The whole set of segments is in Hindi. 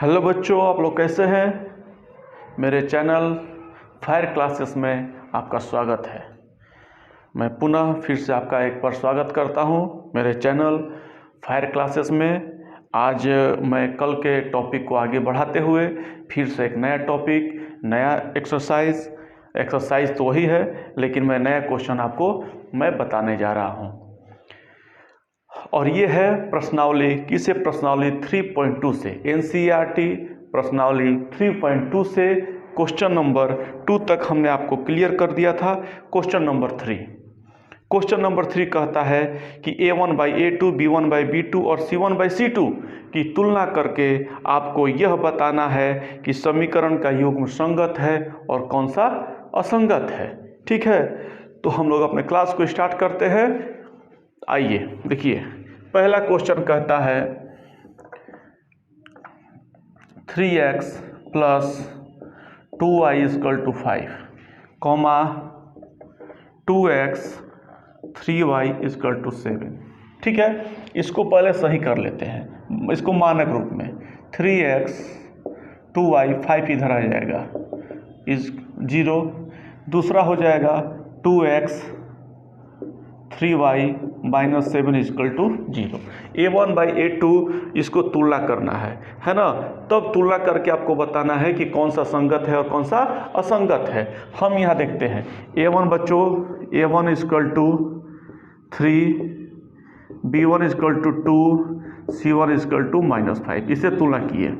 हेलो बच्चों, आप लोग कैसे हैं। मेरे चैनल फायर क्लासेस में आपका स्वागत है। मैं पुनः फिर से आपका एक बार स्वागत करता हूं मेरे चैनल फायर क्लासेस में। आज मैं कल के टॉपिक को आगे बढ़ाते हुए फिर से एक नया टॉपिक, नया एक्सरसाइज तो वही है, लेकिन मैं नया क्वेश्चन आपको मैं बताने जा रहा हूं। और ये है प्रश्नावली, किसे प्रश्नावली 3.2 से, NCERT प्रश्नावली 3.2 से क्वेश्चन नंबर 2 तक हमने आपको क्लियर कर दिया था। क्वेश्चन नंबर 3 कहता है कि A1/A2, B1/B2 और C1/C2 की तुलना करके आपको यह बताना है कि समीकरण का युग्म संगत है और कौन सा असंगत है। ठीक है, तो हम लोग अपने क्लास को स्टार्ट करते हैं। आइए देखिए, पहला क्वेश्चन कहता है 3x + 2y = 5, 2x 3y = 7। ठीक है, इसको पहले सही कर लेते हैं, इसको मानक रूप में 3x 2y 5 इधर आ जाएगा इस 0, दूसरा हो जाएगा 2x 3y - 7 = 0। A1/A2 इसको तुलना करना है ना। तब तुलना करके आपको बताना है कि कौन सा संगत है और कौन सा असंगत है। हम यहाँ देखते हैं A1 बच्चों, A1 = 3, B1 = 2, C1 = -5, इसे तुलना किए।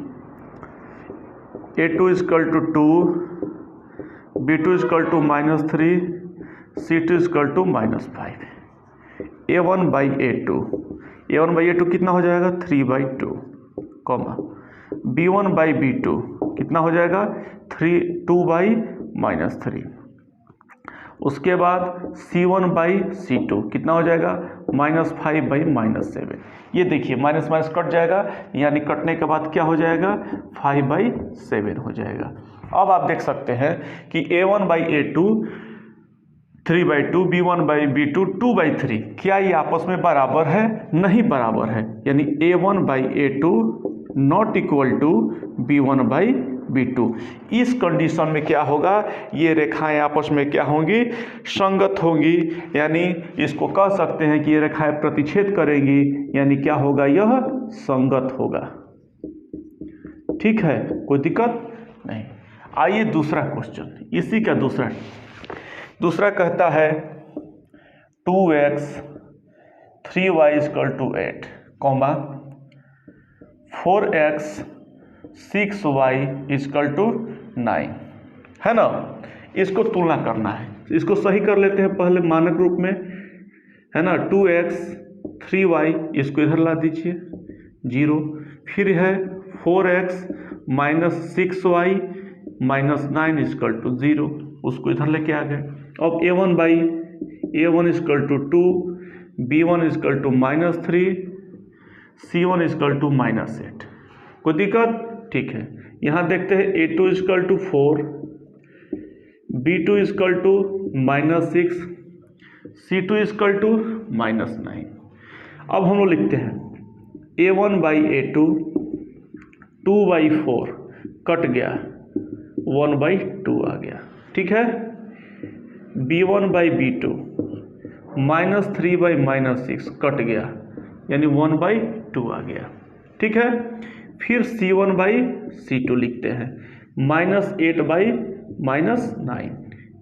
A2 = 2, B2 = -3, C2 = -5। A1/A2 कितना हो जाएगा 3/2, B1/B2 कितना हो जाएगा 2/-3। उसके बाद C1/C2 कितना हो जाएगा -5/-7। ये देखिए माइनस माइनस कट जाएगा, यानी कटने के बाद क्या हो जाएगा 5/7 हो जाएगा। अब आप देख सकते हैं कि A1/A2 3/2, B1/B2 2/3, क्या ये आपस में बराबर है? नहीं बराबर है, यानी A1/A2 not equal to B1/B2। इस कंडीशन में क्या होगा, ये रेखाएं आपस में क्या होंगी, संगत होंगी, यानी इसको कह सकते हैं कि ये रेखाएं प्रतिच्छेद करेंगी, यानी क्या होगा, यह संगत होगा। ठीक है, कोई दिक्कत नहीं। आइए दूसरा क्वेश्चन, इसी का दूसरा कहता है 2x 3y = 8, 4x 6y = 9, है ना। इसको तुलना करना है, इसको सही कर लेते हैं पहले मानक रूप में, है ना। 2x 3y इसको इधर ला दीजिए 0, फिर है 4x - 6y - 9 = 0, उसको इधर लेके आ गए। अब A1 = 2, B1 = -3, C1 = -8। कोई दिक्कत? ठीक है, यहाँ देखते हैं A2 = 4, B2 = -6, C2 = -9। अब हम लोग लिखते हैं A1/A2 2/4 कट गया, 1/2 आ गया। ठीक है, B1/B2 -3/-6 कट गया, यानी 1/2 आ गया। ठीक है, फिर C1/C2 लिखते हैं, -8/-9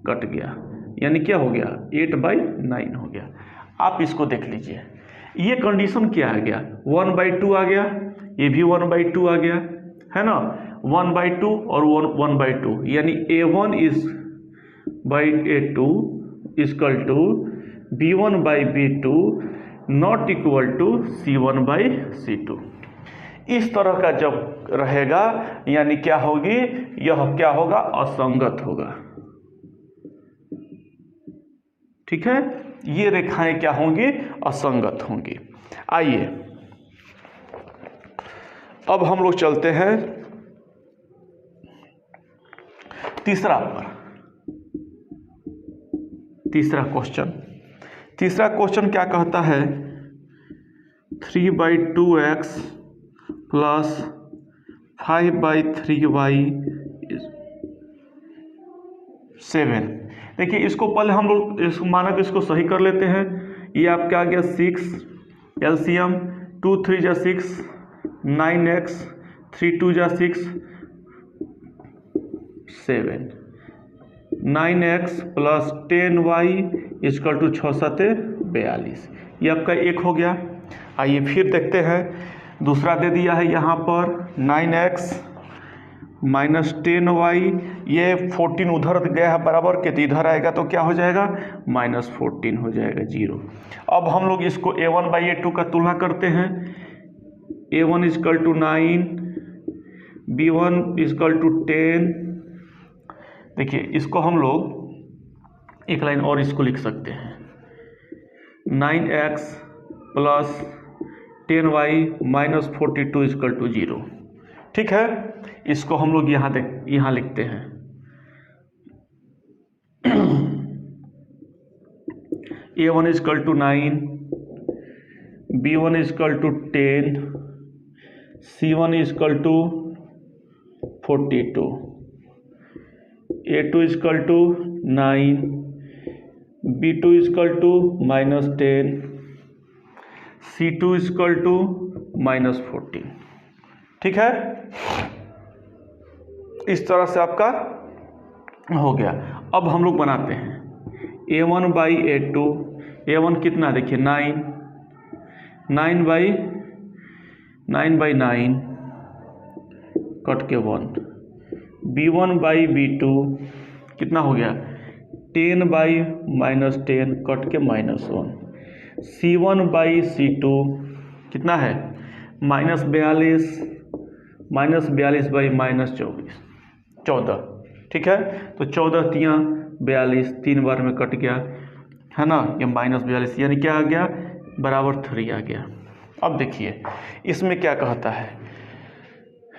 कट गया, यानी क्या हो गया 8/9 हो गया। आप इसको देख लीजिए, ये कंडीशन क्या आ गया, 1/2 आ गया, ये भी 1/2 आ गया, है ना। 1/2 और 1/2, यानी A1/A2 = B1/B2 not equal to C1/C2। इस तरह का जब रहेगा, यानी क्या होगी, यह क्या होगा, असंगत होगा। ठीक है, ये रेखाएं क्या होंगी, असंगत होंगी। आइए अब हम लोग चलते हैं तीसरा क्वेश्चन क्या कहता है, 3/2x + 5/3y 7। देखिए इसको पहले हम लोग इसको मानक इसको सही कर लेते हैं। ये आपका आ गया 6 LCM 2 3 जा 6 9x 3 2 जा 6 7 9x plus 10y equal to 6 7 42। ये आपका एक हो गया। आइए फिर देखते हैं दूसरा दे दिया है यहाँ पर 9x माइनस 10y, ये 14 उधर गया है बराबर के, तो इधर आएगा तो क्या हो जाएगा -14 हो जाएगा 0। अब हम लोग इसको a1/a2 का तुलना करते हैं। a1 equal to 9, b1 equal to 10। देखिए इसको हम लोग एक लाइन और इसको लिख सकते हैं 9x plus 10y minus 42 equal to 0। ठीक है, इसको हम लोग यहाँ लिखते हैं a1 equal to 9, b1 equal to 10, c1 equal to 42, a2 equal to 9, b2 equal to -10, c2 equal to -14। ठीक है, इस तरह से आपका हो गया। अब हम लोग बनाते हैं a1/a2। a1 कितना देखिए 9, 9/9 कट के 1। b1/b2 कितना हो गया 10/-10 कट के -1। c1/c2 कितना है -42 -42/-24 ठीक है, तो 14 तियाँ 42, 3 बार में कट गया है ना, ये -42 यानी क्या आ गया बराबर 3 आ गया। अब देखिए इसमें क्या कहता है,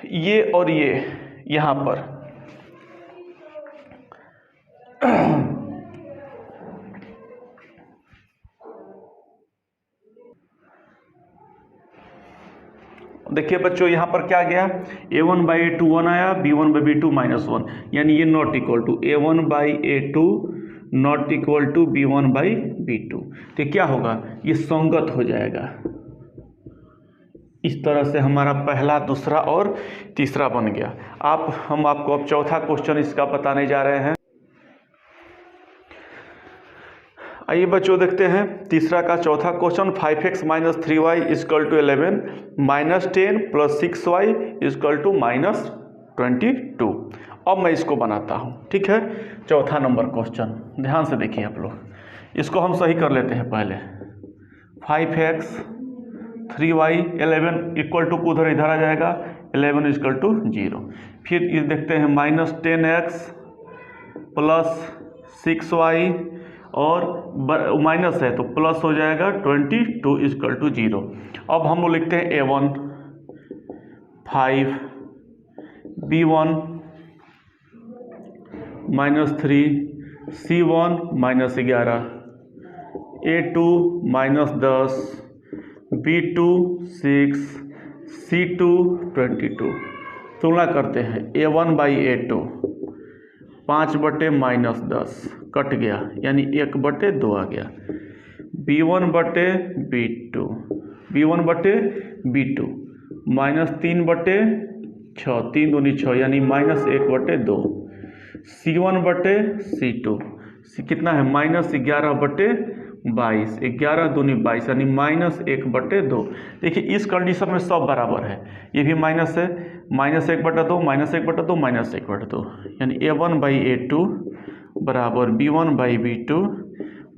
ये और ये यहाँ पर देखिए बच्चों यहाँ पर क्या गया a1/a2 1 आया, b1/b2 -1, यानी ये not equal to a1/a2 not equal to b1/b2। तो क्या होगा ये संगत हो जाएगा। इस तरह से हमारा पहला, दूसरा और तीसरा बन गया। हम आपको अब चौथा क्वेश्चन इसका बताने जा रहे हैं। आइए बच्चों देखते हैं तीसरा का चौथा question. 5x minus 3y equal to 11 -10 plus 6y equal to -22। अब मैं इसको बनाता हूँ। ठीक है, चौथा नंबर क्वेश्चन ध्यान से देखिए आप लोग, इसको हम सही कर लेते हैं पहले। 5x 3y 11 इक्वल टू उधर इधर आ जाएगा 11 इक्वल टू 0। फिर ये देखते हैं -10x प्लस 6y और माइनस है तो प्लस हो जाएगा 22 इक्वल टू 0। अब हम लोग लिखते हैं a1 5 b1 -3 c1 -11 a2 -10 b2 6 c2 22। तुलना करते हैं a1/a2 5/-10 कट गया यानी 1/2 आ गया। b1/b2 b1/b2 -3/6 3 दूनी 6 यानी -1/2। c1/c2 कितना है -11/22 11 दूनी 22 यानी -1/2। देखिए इस कंडीशन में सब बराबर है, ये भी माइनस है, -1/2 -1/2 -1/2 यानी a1/a2 बराबर b1/b2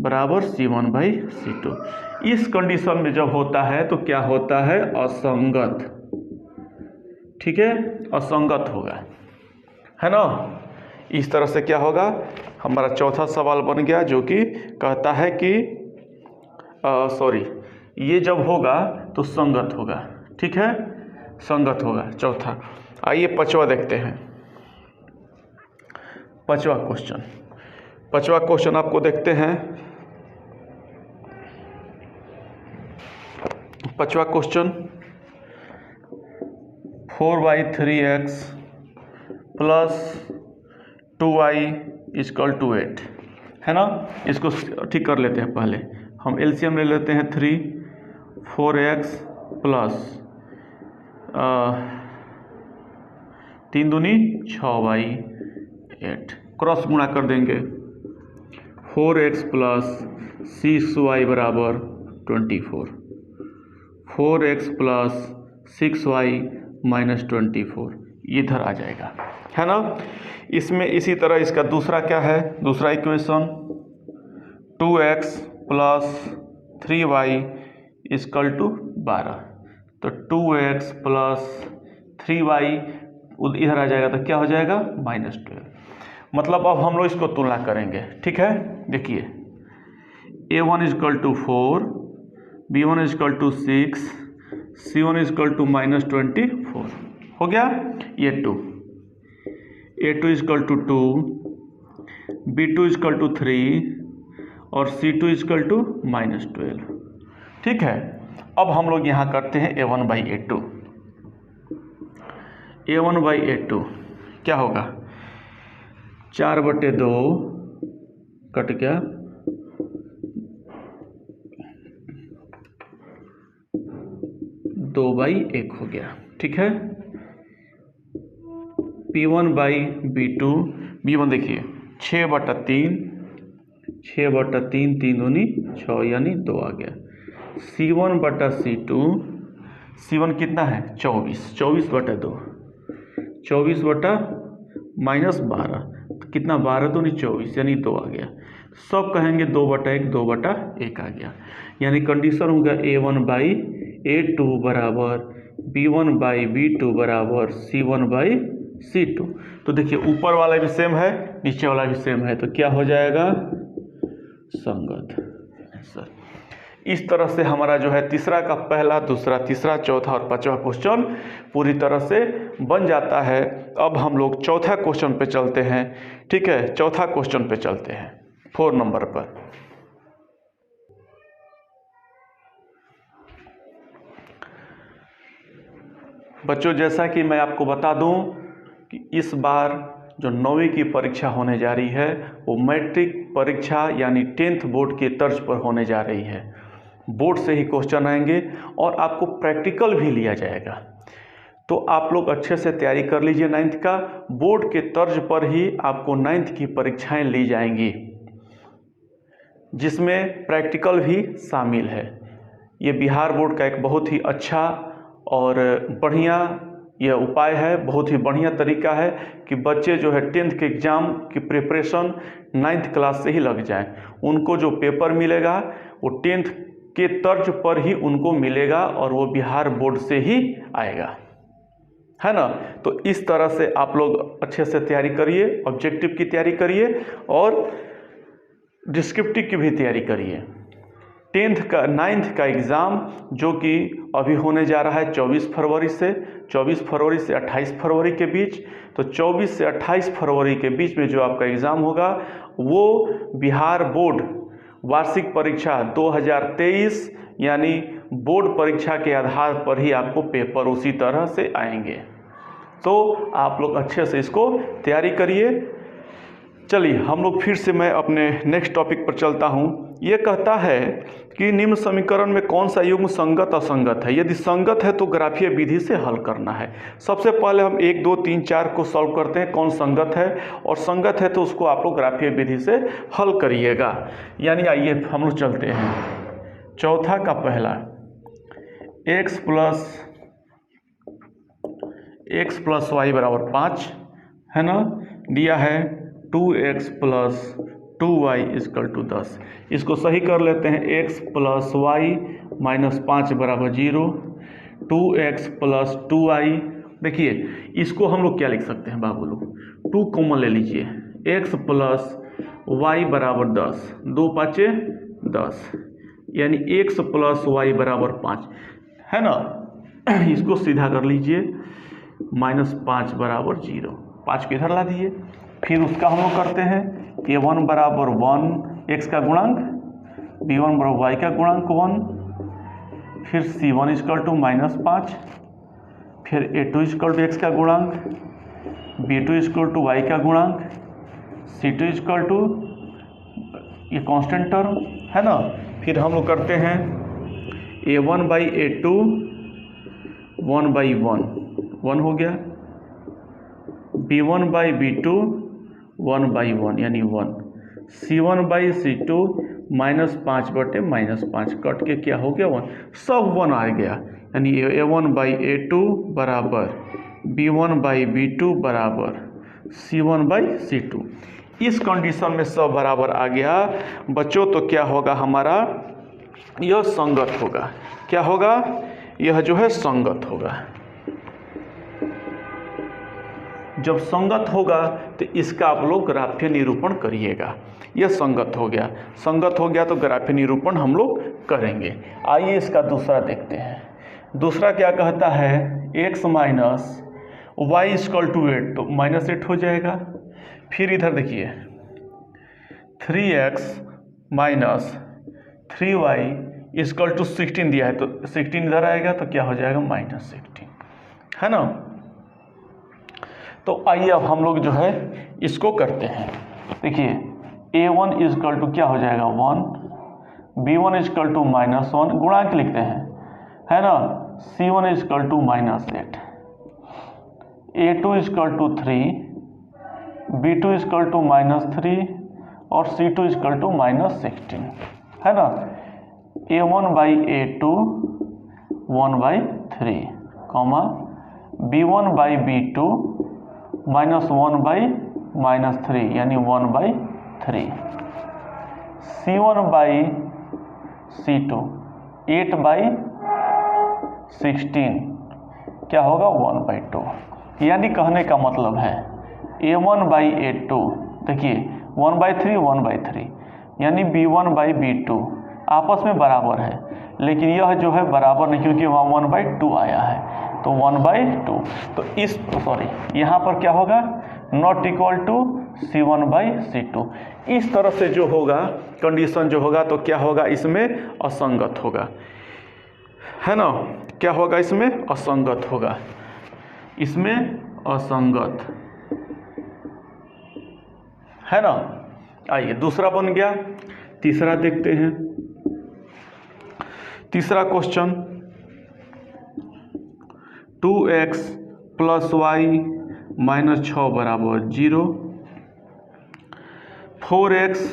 बराबर c1/c2। इस कंडीशन में जब होता है तो क्या होता है असंगत। ठीक है, असंगत होगा, है ना। इस तरह से क्या होगा, हमारा चौथा सवाल बन गया जो कि कहता है कि ये जब होगा तो संगत होगा। ठीक है, संगत होगा चौथा। आइए पांचवा देखते हैं। पांचवा क्वेश्चन आपको देखते हैं। पांचवा question 4/3x plus 2y equal to 8, है ना। इसको ठीक कर लेते हैं। पहले हम एलसीएम ले लेते हैं 3, 4x प्लस 3 दूनी 6y 8, क्रॉस गुणा कर देंगे। 4x प्लस 6y बराबर 24, 4x प्लस 6y माइनस 24 इधर आ जाएगा, है ना। इसमें इसी तरह इसका दूसरा क्या है, दूसरा equation 2x plus 3y equal to 12, तो 2x प्लस 3y इधर आ जाएगा तो क्या हो जाएगा -12। मतलब अब हम लोग इसको तुलना करेंगे, ठीक है। देखिए a1 equal to 4, b1 equal to 6, c1 equal to -24 हो गया। ये 2, a2 equal to 2, b2 equal to 3 और c2 इक्वल टू -12, ठीक है। अब हम लोग यहाँ करते हैं a1/a2। a1/a2 क्या होगा, 4/2 कट गया, 2/1 हो गया, ठीक है। P1/B2, B1 देखिए 6/3, 6/3 3 दूनी 6 यानी 2 आ गया। C1/C2, C1 कितना है 24, 24/2, 24 -12 कितना 12 दूनी 24 यानी 2 आ गया। सब कहेंगे 2/1, 2/1 आ गया। यानी कंडीशन हो गया A1/A2 बराबर B1/B2 बराबर C1/C2। तो देखिए ऊपर वाला भी सेम है, नीचे वाला भी सेम है, तो क्या हो जाएगा संगत आंसर। इस तरह से हमारा जो है तीसरा का पहला, दूसरा, तीसरा, चौथा और पांचवा क्वेश्चन पूरी तरह से बन जाता है। अब हम लोग चौथा क्वेश्चन पे चलते हैं, ठीक है। चौथा क्वेश्चन पे चलते हैं 4 नंबर पर। बच्चों जैसा कि मैं आपको बता दूं कि इस बार जो 9वीं की परीक्षा होने जा रही है वो मैट्रिक परीक्षा यानी 10th बोर्ड के तर्ज पर होने जा रही है। बोर्ड से ही क्वेश्चन आएंगे और आपको प्रैक्टिकल भी लिया जाएगा, तो आप लोग अच्छे से तैयारी कर लीजिए। 9th का बोर्ड के तर्ज पर ही आपको 9th की परीक्षाएं ली जाएंगी, जिसमें प्रैक्टिकल भी शामिल है। ये बिहार बोर्ड का एक बहुत ही अच्छा और बढ़िया यह उपाय है, बहुत ही बढ़िया तरीका है कि बच्चे जो है 10th के एग्ज़ाम की प्रिपरेशन 9th क्लास से ही लग जाएं। उनको जो पेपर मिलेगा वो 10th के तर्ज पर ही उनको मिलेगा और वो बिहार बोर्ड से ही आएगा, है ना। तो इस तरह से आप लोग अच्छे से तैयारी करिए, ऑब्जेक्टिव की तैयारी करिए और डिस्क्रिप्टिव की भी तैयारी करिए। 9th का एग्ज़ाम जो कि अभी होने जा रहा है 24 फरवरी से 28 फरवरी के बीच, तो 24 से 28 फरवरी के बीच में जो आपका एग्ज़ाम होगा वो बिहार बोर्ड वार्षिक परीक्षा 2023 यानी बोर्ड परीक्षा के आधार पर ही आपको पेपर उसी तरह से आएंगे। तो आप लोग अच्छे से इसको तैयारी करिए। चलिए हम लोग फिर से मैं अपने नेक्स्ट टॉपिक पर चलता हूँ। ये कहता है कि निम्न समीकरण में कौन सा युग्म संगत असंगत है। यदि संगत है तो ग्राफीय विधि से हल करना है। सबसे पहले हम 1 2 3 4 को सॉल्व करते हैं, कौन संगत है, और संगत है तो उसको आप लोग ग्राफीय विधि से हल करिएगा। यानी आइए हम लोग चलते हैं। चौथा का पहला x प्लस वाई बराबर 5 है ना, दिया है 2x plus 2y equal to 10। इसको सही कर लेते हैं। x प्लस वाई माइनस 5 बराबर 0, 2x प्लस 2y। देखिए इसको हम लोग क्या लिख सकते हैं बाबू लोग, 2 कॉमन ले लीजिए, x प्लस वाई बराबर 10, 2 5 10, यानी x प्लस वाई बराबर 5 है ना। इसको सीधा कर लीजिए, -5 बराबर 0, 5 को इधर ला दिए। फिर उसका हम लोग करते हैं a1 बराबर 1 x का गुणांक, b1 बराबर y का गुणांक 1, फिर c1 इक्वल टू -5, फिर a2 इक्वल टू एक्स का गुणांक, b2 इक्वल टू वाई का गुणांक, c2 इक्वल टू ये कांस्टेंट टर्म है ना। फिर हम लोग करते हैं a1 बाई a2 1/1 1 हो गया, b1 बाई b2 1/1 यानी 1, c1 बाई c2 -5/-5 कट के क्या हो गया 1, सब 1 आ गया, यानी a1 बाई a2 बराबर b1 बाई b2 बराबर c1 बाई c2। इस कंडीशन में सब बराबर आ गया बच्चों, तो क्या होगा हमारा, यह संगत होगा। क्या होगा, यह जो है संगत होगा। जब संगत होगा तो इसका आप लोग ग्राफीय निरूपण करिएगा। यह संगत हो गया, संगत हो गया तो ग्राफीय निरूपण हम लोग करेंगे। आइए इसका दूसरा देखते हैं। दूसरा क्या कहता है, x minus Y equal to 8, तो -8 हो जाएगा। फिर इधर देखिए 3x minus 3y equal to 16 दिया है, तो 16 इधर आएगा तो क्या हो जाएगा -16, है ना। तो आइए अब हम लोग जो है इसको करते हैं। देखिए a1 इक्वल टू क्या हो जाएगा 1, b1 इक्वल टू -1 गुणांक लिखते हैं, है ना, c1 equal to -8, a2 equal to 3, b2 equal to -3 और c2 इक्वल टू -16, है ना। a1 by a2 1/3 comma b1 by b2 -1/-3 यानी 1/3, c1 बाई c2 8/16 क्या होगा 1/2, यानी कहने का मतलब है a1 बाई a2 देखिए 1/3 1/3 यानी b1 बाई b2 आपस में बराबर है, लेकिन यह जो है बराबर नहीं क्योंकि वहाँ 1/2 आया है, तो 1/2। तो इस यहाँ पर क्या होगा, not equal to c1 by c2। इस तरह से जो होगा कंडीशन जो होगा तो क्या होगा, इसमें असंगत होगा, है ना। क्या होगा, इसमें असंगत होगा, इसमें असंगत, है ना। आइए दूसरा बन गया, तीसरा देखते हैं। तीसरा question 2x plus Y minus 6 बराबर 0, 4x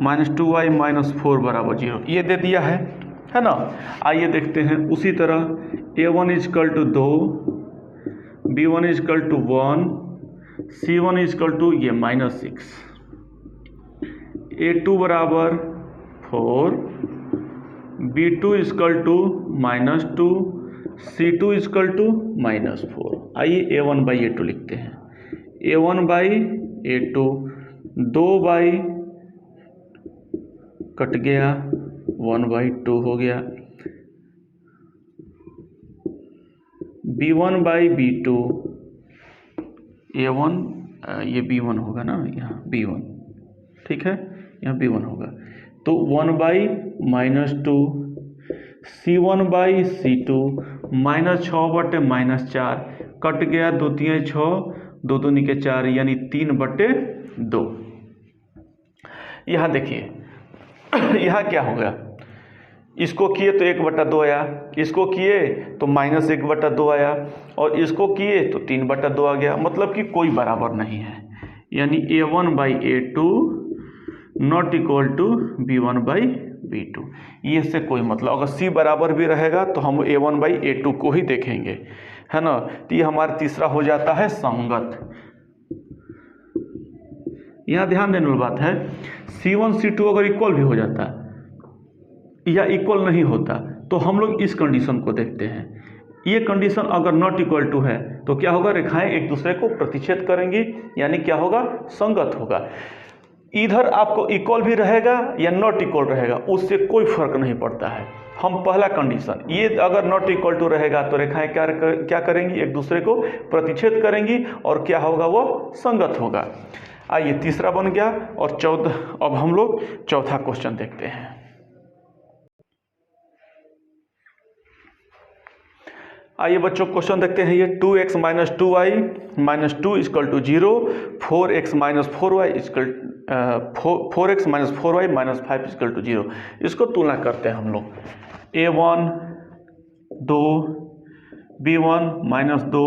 माइनस 2y माइनस 4 बराबर 0, ये दे दिया है ना। आइए देखते हैं उसी तरह a1 equal to 2, b1 equal to 1, c1 equal to ये -6, a2 बराबर 4, b2 equal to -2, c2 equal to -4। आइए a1 बाई a2 लिखते हैं, a1 by a2 2 by cut गया 1/2 हो गया, b1 बाई b2 a1 ये b1 होगा ना, यहाँ b1 ठीक है, यहाँ b1 होगा, तो 1/-2 c1 बाई c2 -6/-4 कट गया 2 3 6 2 2 के 4 यानी 3/2। यहाँ देखिए यहाँ क्या होगा, इसको किए तो 1/2 आया, इसको किए तो -1/2 आया और इसको किए तो 3/2 आ गया, मतलब कि कोई बराबर नहीं है, यानी a1 by a2 not equal to b1 by b2। ये से कोई मतलब, अगर c बराबर भी रहेगा तो हम a1 बाई a2 को ही देखेंगे, है ना। तो ये हमारा तीसरा हो जाता है संगत। यहाँ ध्यान देने वाली बात है, c1 c2 अगर इक्वल भी हो जाता या इक्वल नहीं होता तो हम लोग इस कंडीशन को देखते हैं। ये कंडीशन अगर नॉट इक्वल टू है तो क्या होगा, रेखाएं एक दूसरे को प्रतिच्छेद करेंगी, यानी क्या होगा, संगत होगा। इधर आपको इक्वल भी रहेगा या नॉट इक्वल रहेगा, उससे कोई फर्क नहीं पड़ता है। हम पहला कंडीशन, ये अगर नॉट इक्वल टू रहेगा तो रेखाएं क्या करेंगी, एक दूसरे को प्रतिच्छेद करेंगी और क्या होगा, वो संगत होगा। आइए तीसरा बन गया और अब हम लोग चौथा क्वेश्चन देखते हैं। आइए बच्चों क्वेश्चन देखते हैं। ये 2x minus 2y minus 2 equal to 0, 4x minus 4y equal 4x minus 4y minus 5 equal to 0। इसको तुलना करते हैं हम लोग। a1 2, b1 minus 2,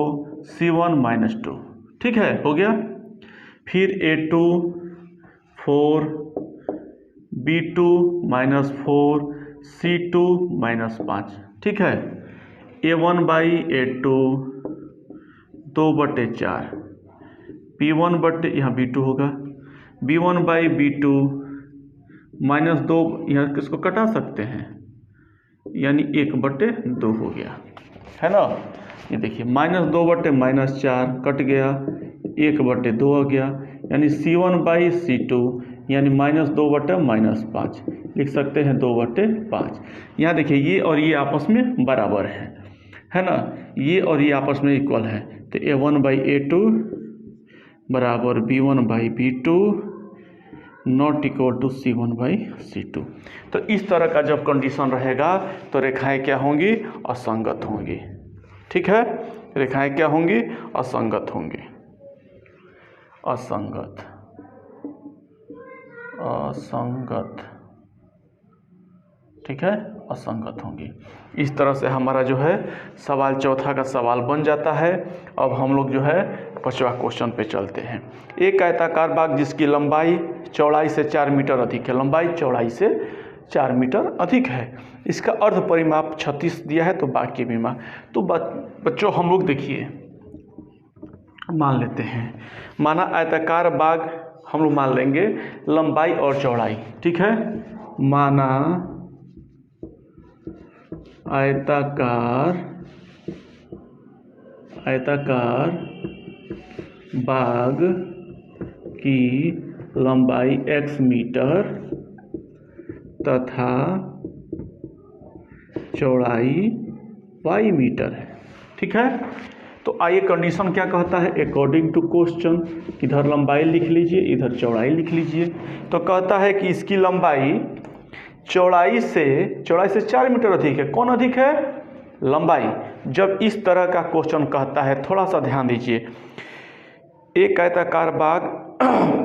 c1 minus 2, ठीक है, हो गया। फिर a2 4, b2 minus 4, c2 minus 5, ठीक है। a1 बाई a2 2/4, b1 बटे यहाँ b2 होगा, b1 बाई b2 माइनस 2, यहाँ किसको कटा सकते हैं, यानी 1/2 हो गया, है ना। ये देखिए माइनस 2/-4 कट गया, 1/2 आ गया, यानी c1 बाई c2 यानी माइनस 2/-5 लिख सकते हैं, 2/5। यहाँ देखिए ये और ये आपस में बराबर है ना, ये और ये आपस में इक्वल है। तो a1 बाई a2 बराबर b1 by b2 not equal to c1 by c2। तो इस तरह का जब कंडीशन रहेगा तो रेखाएं क्या होंगी, असंगत होंगी, ठीक है। रेखाएं क्या होंगी, असंगत होंगी, असंगत, ठीक है, असंगत होंगी। इस तरह से हमारा जो है सवाल चौथा का सवाल बन जाता है। अब हम लोग जो है 5वां क्वेश्चन पे चलते हैं। एक आयताकार बाग जिसकी लंबाई चौड़ाई से 4 मीटर अधिक है, लंबाई चौड़ाई से 4 मीटर अधिक है, इसका अर्ध परिमाप 36 दिया है, तो बाग की विमा। तो बच्चों हम लोग देखिए मान लेते हैं, माना आयताकार बाग हम लोग मान लेंगे लंबाई और चौड़ाई, ठीक है। माना आयताकार बाग की लंबाई x मीटर तथा चौड़ाई y मीटर है, ठीक है। तो आइए कंडीशन क्या कहता है, अकॉर्डिंग टू क्वेश्चन, इधर लंबाई लिख लीजिए, इधर चौड़ाई लिख लीजिए। तो कहता है कि इसकी लंबाई चौड़ाई से 4 मीटर अधिक है। कौन अधिक है, लंबाई। जब इस तरह का क्वेश्चन कहता है, थोड़ा सा ध्यान दीजिए, एक आयताकार बाग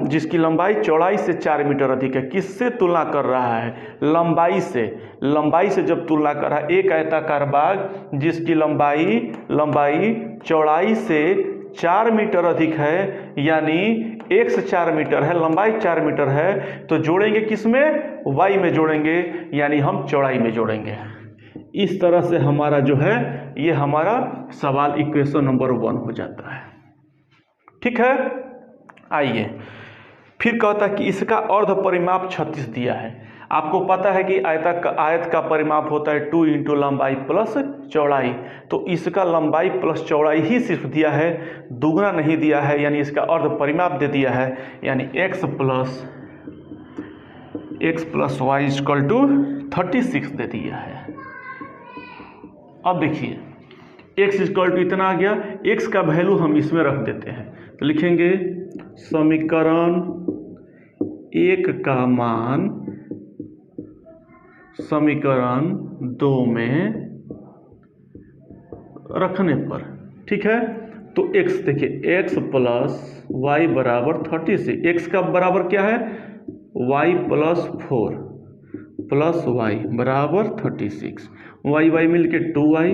जिसकी लंबाई चौड़ाई से 4 मीटर अधिक है, किससे तुलना कर रहा है, लंबाई से। लंबाई से जब तुलना कर रहा है, एक आयताकार बाग जिसकी लंबाई चौड़ाई से 4 मीटर अधिक है, यानी x 4 मीटर है, लंबाई 4 मीटर है, तो जोड़ेंगे किस में, y में जोड़ेंगे, यानी हम चौड़ाई में जोड़ेंगे। इस तरह से हमारा जो है ये हमारा सवाल इक्वेशन नंबर 1 हो जाता है, ठीक है। आइए फिर कहता है कि इसका अर्ध परिमाप 36 दिया है। आपको पता है कि आयत का परिमाप होता है 2 इंटू लंबाई प्लस चौड़ाई, तो इसका लंबाई प्लस चौड़ाई ही सिर्फ दिया है, दुगना नहीं दिया है, यानी इसका अर्ध परिमाप दे दिया है, यानी x plus y equal to 36 दे दिया है। अब देखिए x इक्वल टू इतना आ गया, x का वैल्यू हम इसमें रख देते हैं, तो लिखेंगे समीकरण 1 का मान समीकरण 2 में रखने पर, ठीक है। तो x देखिए, x प्लस y बराबर 36, x का बराबर क्या है, y प्लस 4 प्लस y बराबर 36, y मिल के 2y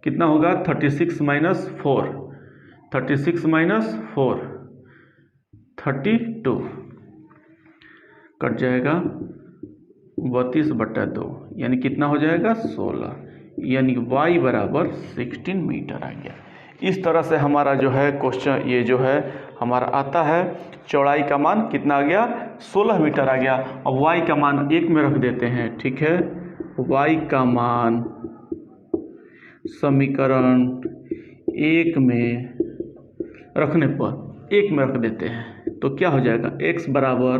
कितना होगा, 36 माइनस 4, 36 माइनस 4 32 कट जाएगा, 32/2 यानी कितना हो जाएगा, 16, यानी y बराबर 16 मीटर आ गया। इस तरह से हमारा जो है क्वेश्चन ये जो है हमारा आता है। चौड़ाई का मान कितना आ गया, 16 मीटर आ गया। अब y का मान 1 में रख देते हैं, ठीक है। y का मान समीकरण 1 में रखने पर 1 में रख देते हैं, तो क्या हो जाएगा, x बराबर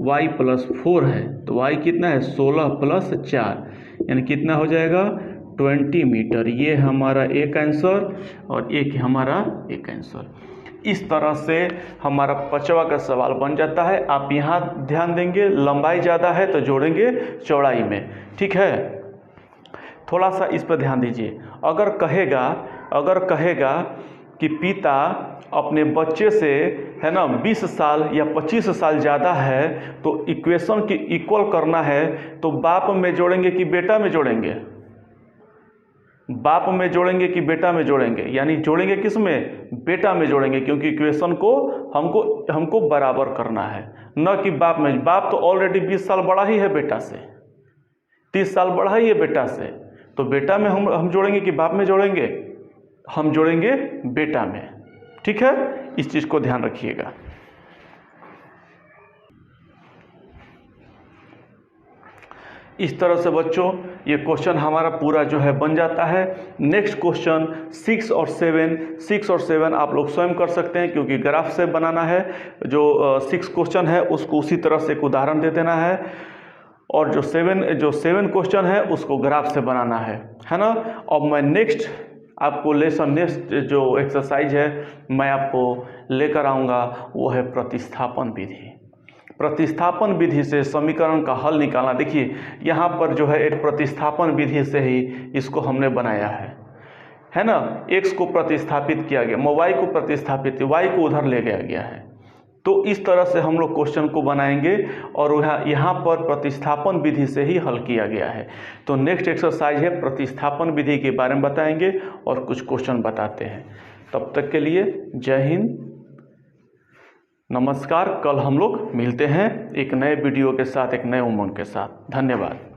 y प्लस 4 है, तो y कितना है, 16 प्लस 4 यानी कितना हो जाएगा, 20 मीटर। ये हमारा एक आंसर और एक हमारा एक आंसर। इस तरह से हमारा 5वां का सवाल बन जाता है। आप यहाँ ध्यान देंगे, लंबाई ज़्यादा है तो जोड़ेंगे चौड़ाई में, ठीक है। थोड़ा सा इस पर ध्यान दीजिए। अगर कहेगा कि पिता अपने बच्चे से, है ना, 20 साल या 25 साल ज़्यादा है तो इक्वेशन की इक्वल करना है, तो बाप में जोड़ेंगे कि बेटा में जोड़ेंगे? बाप में जोड़ेंगे कि बेटा में जोड़ेंगे? यानी जोड़ेंगे किस में? बेटा में जोड़ेंगे, क्योंकि इक्वेशन को हमको बराबर करना है, न कि बाप में। बाप तो ऑलरेडी 20 साल बड़ा ही है बेटा से, 30 साल बड़ा ही है बेटा से, तो बेटा में हम जोड़ेंगे कि बाप में जोड़ेंगे? हम जोड़ेंगे बेटा में, ठीक है। इस चीज़ को ध्यान रखिएगा। इस तरह से बच्चों ये क्वेश्चन हमारा पूरा जो है बन जाता है। नेक्स्ट क्वेश्चन 6 और 7 आप लोग स्वयं कर सकते हैं, क्योंकि ग्राफ से बनाना है। जो 6 क्वेश्चन है उसको उसी तरह से एक उदाहरण दे देना है, और जो 7 क्वेश्चन है उसको ग्राफ से बनाना है ना। अब मैं नेक्स्ट जो एक्सरसाइज है मैं आपको लेकर आऊँगा, वो है प्रतिस्थापन विधि। प्रतिस्थापन विधि से समीकरण का हल निकालना। देखिए यहाँ पर जो है एक प्रतिस्थापन विधि से ही इसको हमने बनाया है ना। x को प्रतिस्थापित किया गया, y को प्रतिस्थापित, y को उधर ले गया गया है। तो इस तरह से हम लोग क्वेश्चन को बनाएंगे, और यहाँ पर प्रतिस्थापन विधि से ही हल किया गया है। तो नेक्स्ट एक्सरसाइज है प्रतिस्थापन विधि के बारे में बताएंगे और कुछ क्वेश्चन बताते हैं। तब तक के लिए जय हिंद, नमस्कार। कल हम लोग मिलते हैं एक नए वीडियो के साथ, एक नए उमंग के साथ। धन्यवाद।